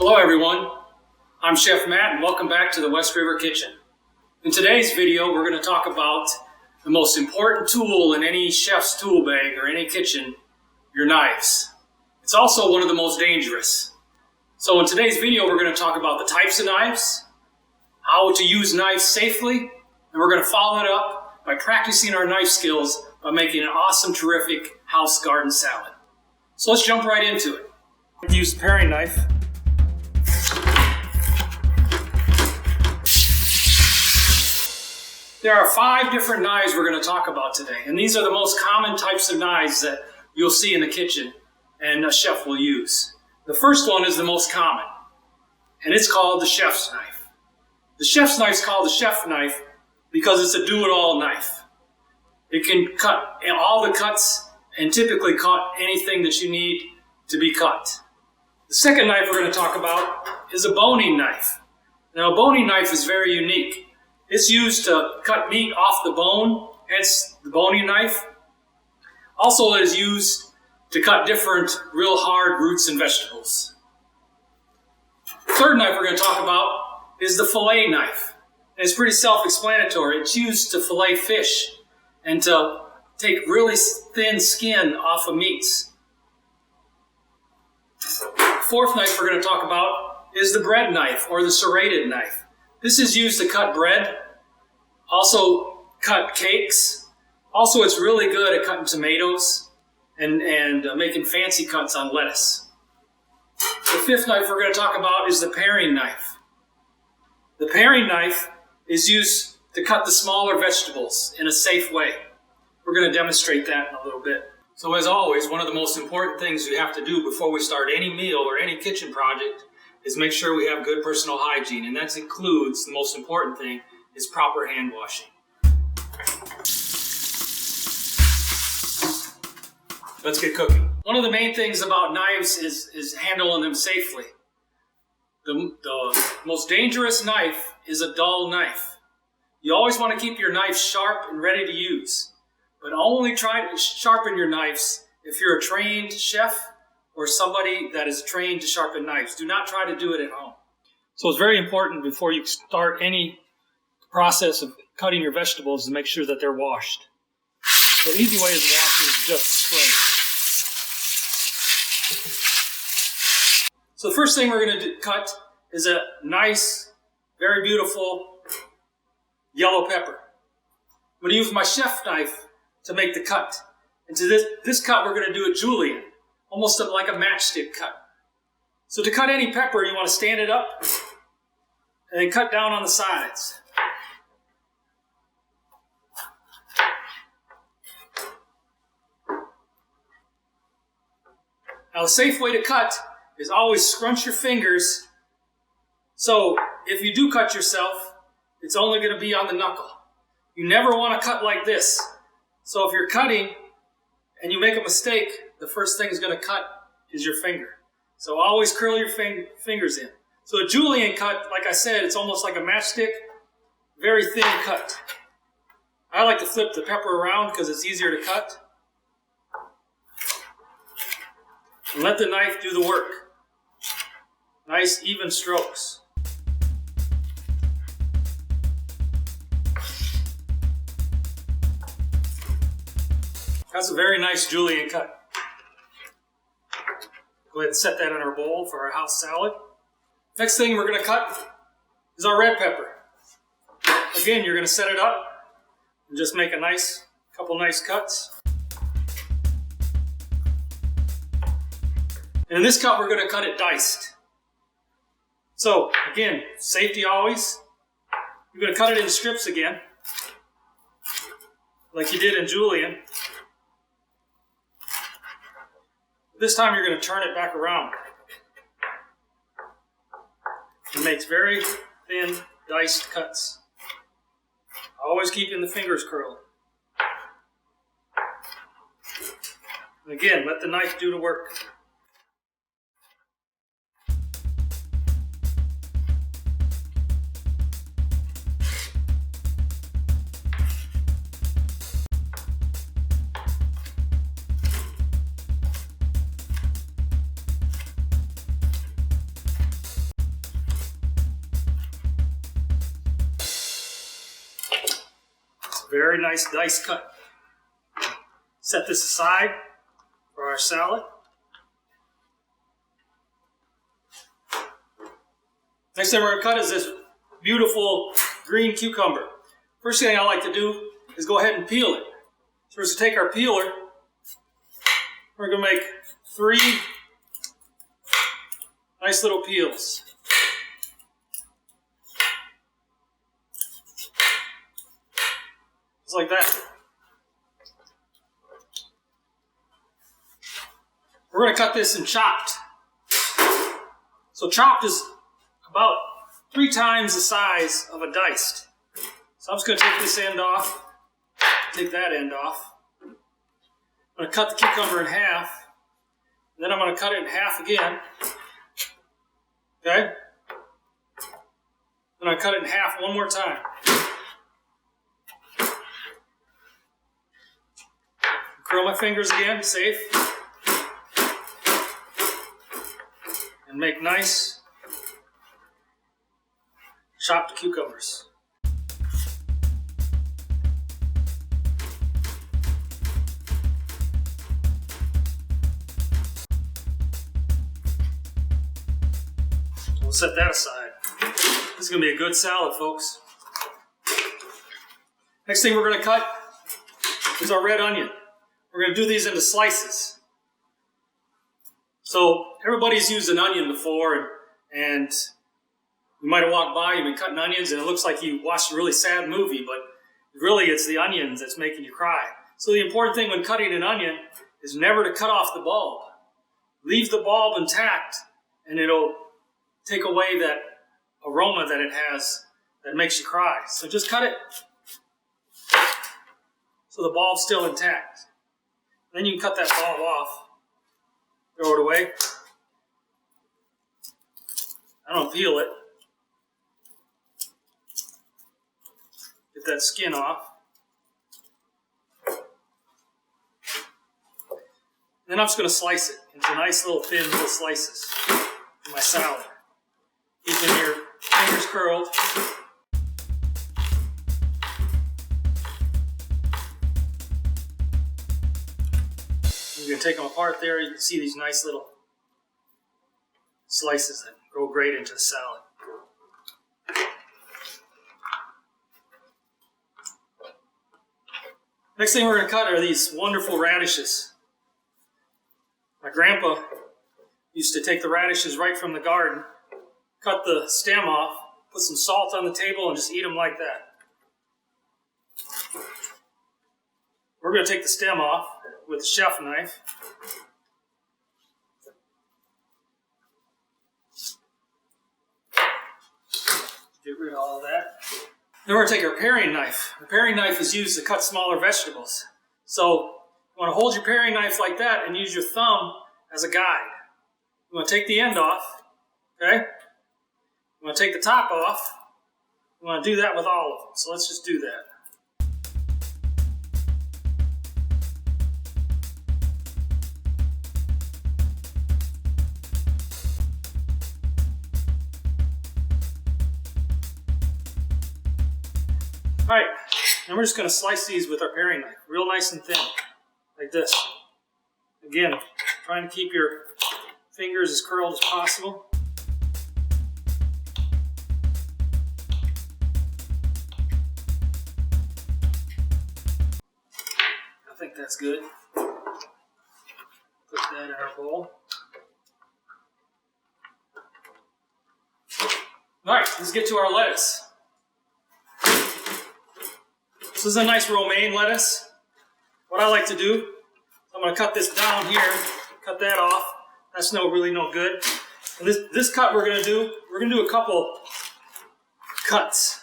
Hello everyone, I'm Chef Matt and welcome back to the West River Kitchen. In today's video we're going to talk about the most important tool in any chef's tool bag or any kitchen, your knives. It's also one of the most dangerous. So in today's video we're going to talk about the types of knives, how to use knives safely, and we're going to follow it up by practicing our knife skills by making an awesome, terrific house garden salad. So let's jump right into it. I'm going to use the paring knife. There are 5 different knives we're going to talk about today, and these are the most common types of knives that you'll see in the kitchen and a chef will use. The first one is the most common, and it's called the chef's knife. The chef's knife is called the chef knife because it's a do-it-all knife. It can cut all the cuts and typically cut anything that you need to be cut. The second knife we're going to talk about is a boning knife. Now, a boning knife is very unique. It's used to cut meat off the bone, hence the boning knife. Also, it is used to cut different real hard roots and vegetables. The third knife we're going to talk about is the fillet knife. And it's pretty self-explanatory. It's used to fillet fish and to take really thin skin off of meats. The fourth knife we're going to talk about is the bread knife or the serrated knife. This is used to cut bread, also cut cakes. Also, it's really good at cutting tomatoes and making fancy cuts on lettuce. The fifth knife we're going to talk about is the paring knife. The paring knife is used to cut the smaller vegetables in a safe way. We're going to demonstrate that in a little bit. So as always, one of the most important things we have to do before we start any meal or any kitchen project is make sure we have good personal hygiene, and that includes, the most important thing, is proper hand washing. Let's get cooking. One of the main things about knives is handling them safely. The most dangerous knife is a dull knife. You always want to keep your knife sharp and ready to use, but only try to sharpen your knives if you're a trained chef or somebody that is trained to sharpen knives. Do not try to do it at home. So it's very important before you start any process of cutting your vegetables to make sure that they're washed. The easy way is washing is just spray. So the first thing we're going to cut is a nice, very beautiful yellow pepper. I'm going to use my chef knife to make the cut. And to this cut we're going to do a julienne. Almost like a matchstick cut. So to cut any pepper, you want to stand it up and then cut down on the sides. Now, a safe way to cut is always scrunch your fingers. So if you do cut yourself, it's only going to be on the knuckle. You never want to cut like this. So if you're cutting and you make a mistake, the first thing is going to cut is your finger. So always curl your fingers in. So a julienne cut, like I said, it's almost like a matchstick, very thin cut. I like to flip the pepper around because it's easier to cut. And let the knife do the work. Nice, even strokes. That's a very nice julienne cut. Go ahead and set that in our bowl for our house salad. Next thing we're going to cut is our red pepper. Again, you're going to set it up and just make a couple nice cuts. And in this cut, we're going to cut it diced. So again, safety always. You're going to cut it in strips again, like you did in julienne. This time you're going to turn it back around. It makes very thin, diced cuts. Always keeping the fingers curled. And again, let the knife do the work. Very nice dice cut. Set this aside for our salad. Next thing we're going to cut is this beautiful green cucumber. First thing I like to do is go ahead and peel it. So we're going to take our peeler. We're going to make 3 nice little peels. Just like that. We're going to cut this in chopped. So chopped is about 3 times the size of a diced. So I'm just going to take this end off, take that end off. I'm going to cut the cucumber in half, and then I'm going to cut it in half again. Okay? Then I cut it in half one more time. Curl my fingers again, safe. And make nice chopped cucumbers. We'll set that aside. This is going to be a good salad, folks. Next thing we're going to cut is our red onion. We're going to do these into slices. So everybody's used an onion before, and you might have walked by, you've been cutting onions, and it looks like you watched a really sad movie, but really it's the onions that's making you cry. So the important thing when cutting an onion is never to cut off the bulb. Leave the bulb intact, and it'll take away that aroma that it has that makes you cry. So just cut it so the bulb's still intact. Then you can cut that bulb off, throw it away. I don't peel it. Get that skin off. Then I'm just going to slice it into nice little thin little slices for my salad. Keeping your fingers curled. You're going to take them apart there. You can see these nice little slices that go great into the salad. Next thing we're going to cut are these wonderful radishes. My grandpa used to take the radishes right from the garden, cut the stem off, put some salt on the table, and just eat them like that. We're going to take the stem off with a chef knife. Get rid of all of that. Then we're going to take our paring knife. The paring knife is used to cut smaller vegetables. So you want to hold your paring knife like that and use your thumb as a guide. You want to take the end off, okay? You want to take the top off. You want to do that with all of them. So let's just do that. Alright, and we're just going to slice these with our paring knife, real nice and thin, like this. Again, trying to keep your fingers as curled as possible. I think that's good. Put that in our bowl. Alright, let's get to our lettuce. This is a nice romaine lettuce. What I like to do, I'm going to cut this down here, cut that off. That's really no good. And this cut we're going to do a couple cuts.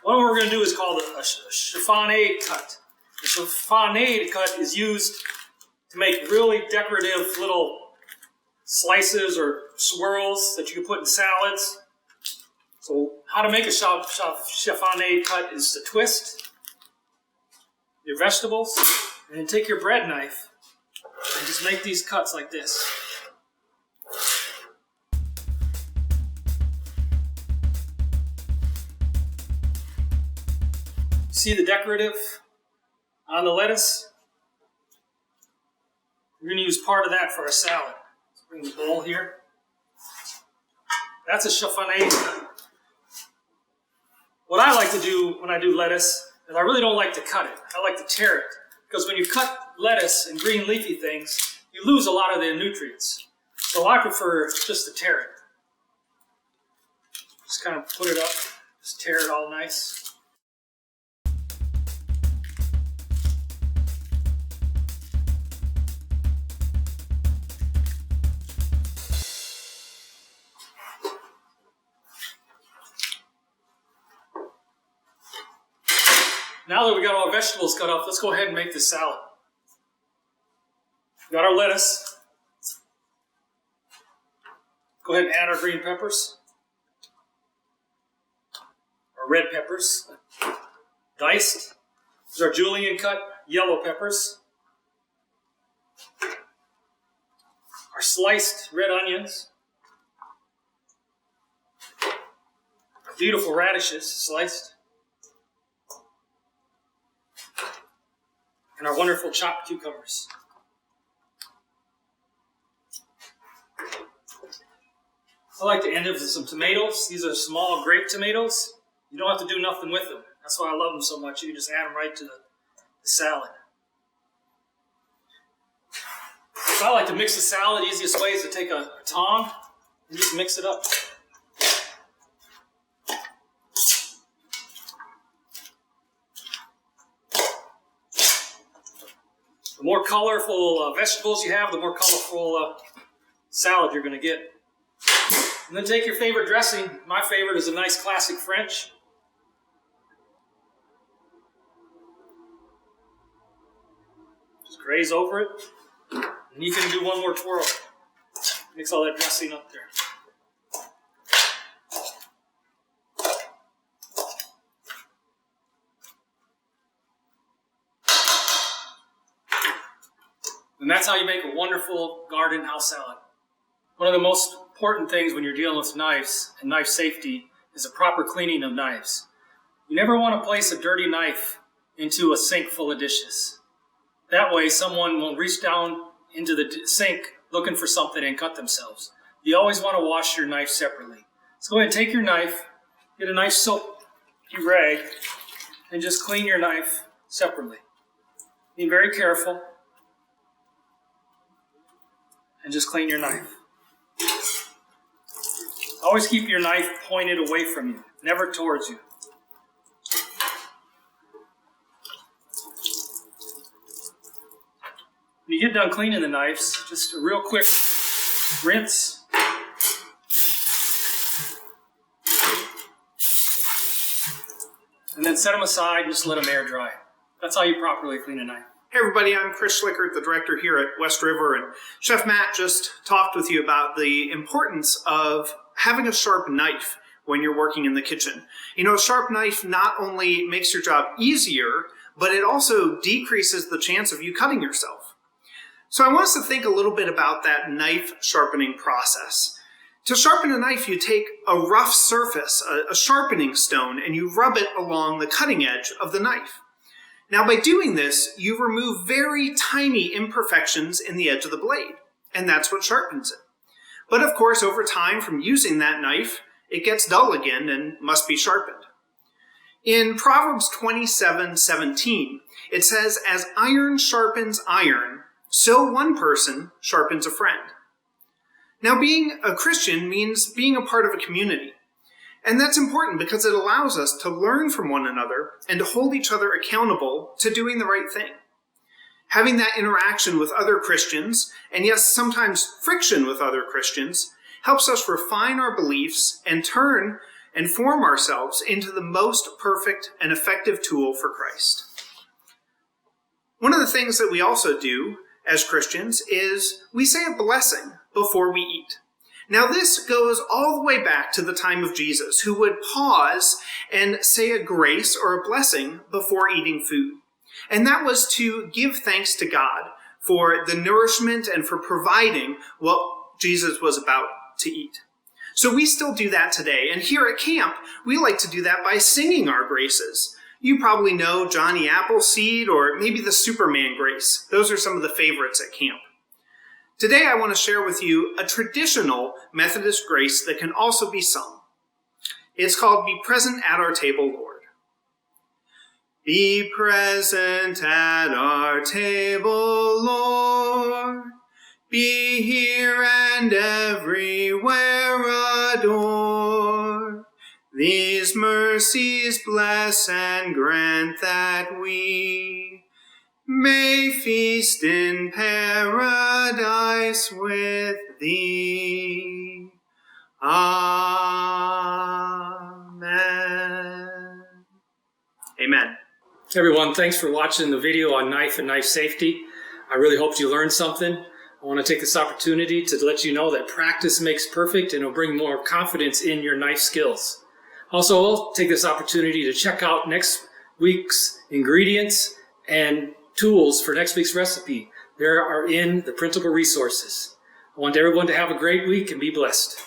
One we're going to do is called a chiffonade cut. The chiffonade cut is used to make really decorative little slices or swirls that you can put in salads. So how to make a chiffonade cut is to twist your vegetables and then take your bread knife and just make these cuts like this. See the decorative on the lettuce? We're going to use part of that for our salad. Let's bring the bowl here. That's a chiffonade. What I like to do when I do lettuce is I really don't like to cut it. I like to tear it. Because when you cut lettuce and green leafy things, you lose a lot of the nutrients. So I prefer just to tear it. Just kind of put it up, just tear it all nice. Now that we got all our vegetables cut up, let's go ahead and make this salad. We got our lettuce. Go ahead and add our green peppers. Our red peppers, diced. These are julienne cut yellow peppers. Our sliced red onions. Our beautiful radishes sliced. And our wonderful chopped cucumbers. I like to end it with some tomatoes. These are small grape tomatoes. You don't have to do nothing with them. That's why I love them so much. You can just add them right to the salad. So I like to mix the salad. The easiest way is to take a tong and just mix it up. The more colorful vegetables you have, the more colorful salad you're going to get. And then take your favorite dressing. My favorite is a nice classic French. Just graze over it. And you can do one more twirl. Mix all that dressing up there. And that's how you make a wonderful garden house salad. One of the most important things when you're dealing with knives and knife safety is a proper cleaning of knives. You never want to place a dirty knife into a sink full of dishes. That way someone will reach down into the sink looking for something and cut themselves. You always want to wash your knife separately. So go ahead and take your knife, get a nice soapy rag, and just clean your knife separately. Be very careful. And just clean your knife. Always keep your knife pointed away from you, never towards you. When you get done cleaning the knives, just a real quick rinse. And then set them aside and just let them air dry. That's how you properly clean a knife. Hey everybody, I'm Chris Schlickert, the director here at West River, and Chef Matt just talked with you about the importance of having a sharp knife when you're working in the kitchen. You know, a sharp knife not only makes your job easier, but it also decreases the chance of you cutting yourself. So I want us to think a little bit about that knife sharpening process. To sharpen a knife, you take a rough surface, a sharpening stone, and you rub it along the cutting edge of the knife. Now, by doing this, you remove very tiny imperfections in the edge of the blade, and that's what sharpens it. But of course, over time, from using that knife, it gets dull again and must be sharpened. In Proverbs 27:17, it says, "As iron sharpens iron, so one person sharpens a friend." Now, being a Christian means being a part of a community. And that's important because it allows us to learn from one another and to hold each other accountable to doing the right thing. Having that interaction with other Christians, and yes, sometimes friction with other Christians, helps us refine our beliefs and turn and form ourselves into the most perfect and effective tool for Christ. One of the things that we also do as Christians is we say a blessing before we eat. Now this goes all the way back to the time of Jesus, who would pause and say a grace or a blessing before eating food. And that was to give thanks to God for the nourishment and for providing what Jesus was about to eat. So we still do that today. And here at camp, we like to do that by singing our graces. You probably know Johnny Appleseed or maybe the Superman Grace. Those are some of the favorites at camp. Today I want to share with you a traditional Methodist grace that can also be sung. It's called Be Present at Our Table, Lord. Be present at our table, Lord. Be here and everywhere adore. These mercies bless and grant that we may feast in paradise with thee. Amen. Amen. Everyone, thanks for watching the video on knife and knife safety. I really hope you learned something. I want to take this opportunity to let you know that practice makes perfect and it'll bring more confidence in your knife skills. Also, I'll take this opportunity to check out next week's ingredients and tools for next week's recipe. They are in the printable resources. I want everyone to have a great week and be blessed.